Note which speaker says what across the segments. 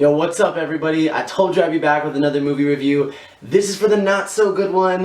Speaker 1: Yo, what's up everybody? I told you I'd be back with another movie review. This is for the not so good one.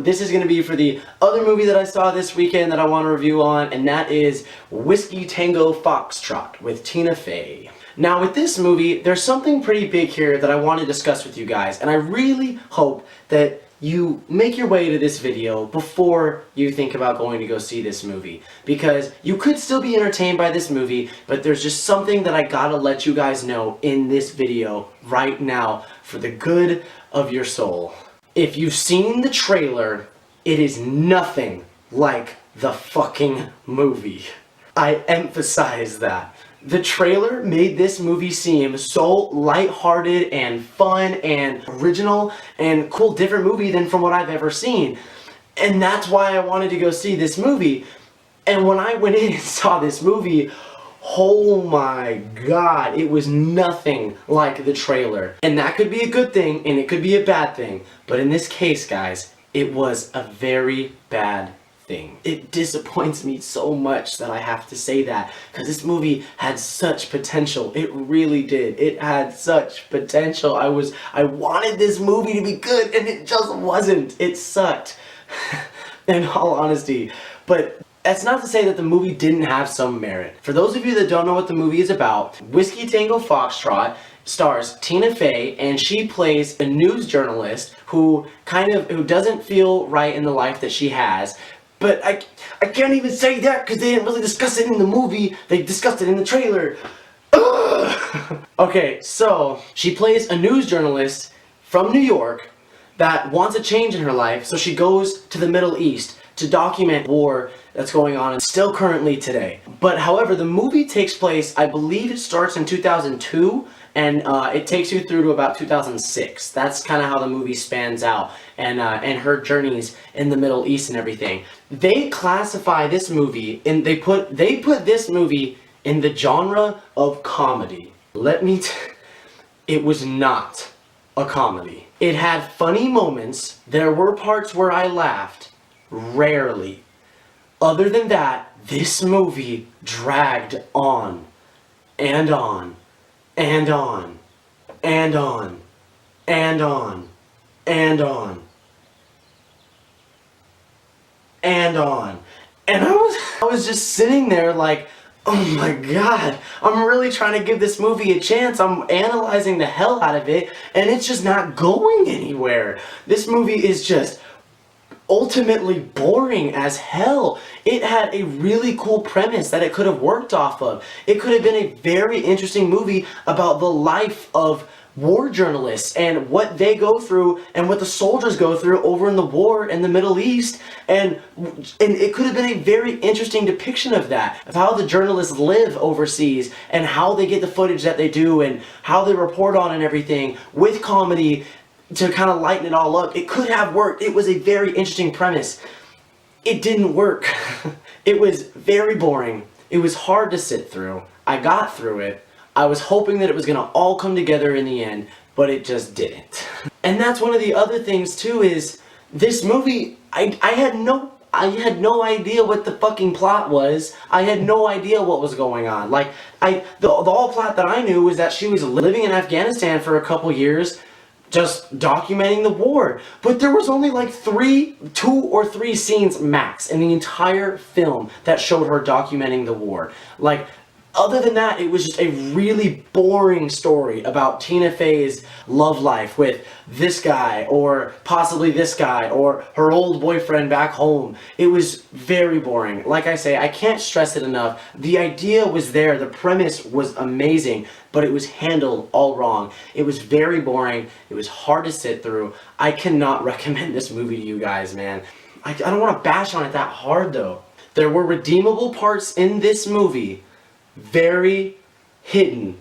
Speaker 1: This is going to be for the other movie that I saw this weekend that I want to review on, and that is Whisky, Tango, Foxtrot with Tina Fey. Now with this movie, there's something pretty big here that I want to discuss with you guys, and I really hope that you make your way to this video before you think about going to go see this movie, because you could still be entertained by this movie, but there's just something that I gotta let you guys know in this video right now for the good of your soul. If you've seen the trailer, it is nothing like the fucking movie. I emphasize that. The trailer made this movie seem so lighthearted and fun and original and cool, different movie than from what I've ever seen. And that's why I wanted to go see this movie. And when I went in and saw this movie, oh my god, it was nothing like the trailer. And that could be a good thing and it could be a bad thing. But in this case, guys, it was a very bad thing. It disappoints me so much that I have to say that, because this movie had such potential. It really did. It had such potential. I wanted this movie to be good and it just wasn't. It sucked. In all honesty. But that's not to say that the movie didn't have some merit. For those of you that don't know what the movie is about, Whisky, Tango, Foxtrot stars Tina Fey, and she plays a news journalist who doesn't feel right in the life that she has. But I can't even say that because they didn't really discuss it in the movie. They discussed it in the trailer. Ugh! Okay, so she plays a news journalist from New York that wants a change in her life, so she goes to the Middle East to document war that's going on and still currently today. But however, the movie takes place, I believe it starts in 2002, and it takes you through to about 2006. That's kind of how the movie spans out, and her journeys in the Middle East and everything. They classify this movie, and they put this movie in the genre of comedy. It was not a comedy. It had funny moments. There were parts where I laughed. Rarely. Other than that, this movie dragged on and on and on and on and on and on and on. And I was just sitting there like, oh my god, I'm really trying to give this movie a chance. I'm analyzing the hell out of it, and it's just not going anywhere. This movie is just ultimately boring as hell. It had a really cool premise that it could have worked off of. It could have been a very interesting movie about the life of war journalists and what they go through and what the soldiers go through over in the war in the Middle East, and it could have been a very interesting depiction of that, of how the journalists live overseas and how they get the footage that they do and how they report on and everything, with comedy to kind of lighten it all up. It could have worked. It was a very interesting premise. It didn't work. It was very boring. It was hard to sit through. I got through it. I was hoping that it was going to all come together in the end, but it just didn't. And that's one of the other things too, is this movie, I had no idea what the fucking plot was. I had no idea what was going on. Like, the whole plot that I knew was that she was living in Afghanistan for a couple years, just documenting the war. But there was only like 2 or 3 scenes max in the entire film that showed her documenting the war. Like, other than that, it was just a really boring story about Tina Fey's love life with this guy, or possibly this guy, or her old boyfriend back home. It was very boring. Like I say, I can't stress it enough. The idea was there, the premise was amazing, but it was handled all wrong. It was very boring. It was hard to sit through. I cannot recommend this movie to you guys, man. I don't want to bash on it that hard, though. There were redeemable parts in this movie, very hidden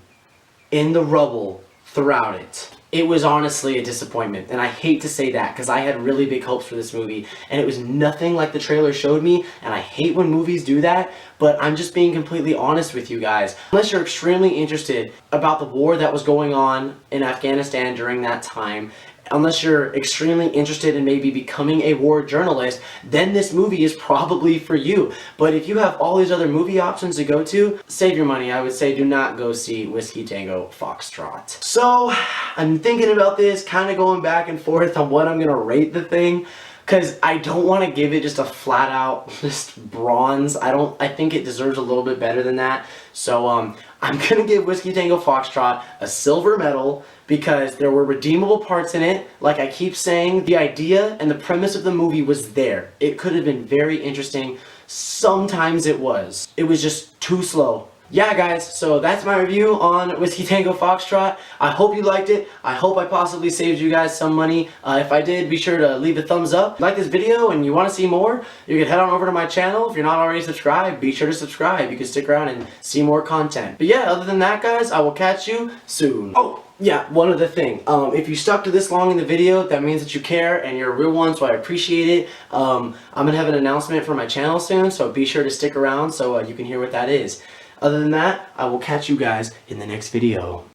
Speaker 1: in the rubble throughout it. It was honestly a disappointment, and I hate to say that because I had really big hopes for this movie, and it was nothing like the trailer showed me, and I hate when movies do that, but I'm just being completely honest with you guys. Unless you're extremely interested about the war that was going on in Afghanistan during that time, unless you're extremely interested in maybe becoming a war journalist, then this movie is probably for you. But if you have all these other movie options to go to, save your money. I would say do not go see Whisky, Tango, Foxtrot. So I'm thinking about this, kind of going back and forth on what I'm gonna rate the thing, because I don't want to give it just a flat out just bronze. I think it deserves a little bit better than that. So I'm gonna give Whisky Tango Foxtrot a silver medal because there were redeemable parts in it. Like I keep saying, the idea and the premise of the movie was there. It could have been very interesting. Sometimes it was. It was just too slow. Yeah guys, so that's my review on Whisky Tango Foxtrot. I hope you liked it. I hope I possibly saved you guys some money. If I did, be sure to leave a thumbs up. If you like this video and you want to see more, you can head on over to my channel. If you're not already subscribed, be sure to subscribe. You can stick around and see more content. But yeah, other than that guys, I will catch you soon. Oh! Yeah, one other thing. If you stuck to this long in the video, that means that you care and you're a real one, so I appreciate it. I'm going to have an announcement for my channel soon, so be sure to stick around so you can hear what that is. Other than that, I will catch you guys in the next video.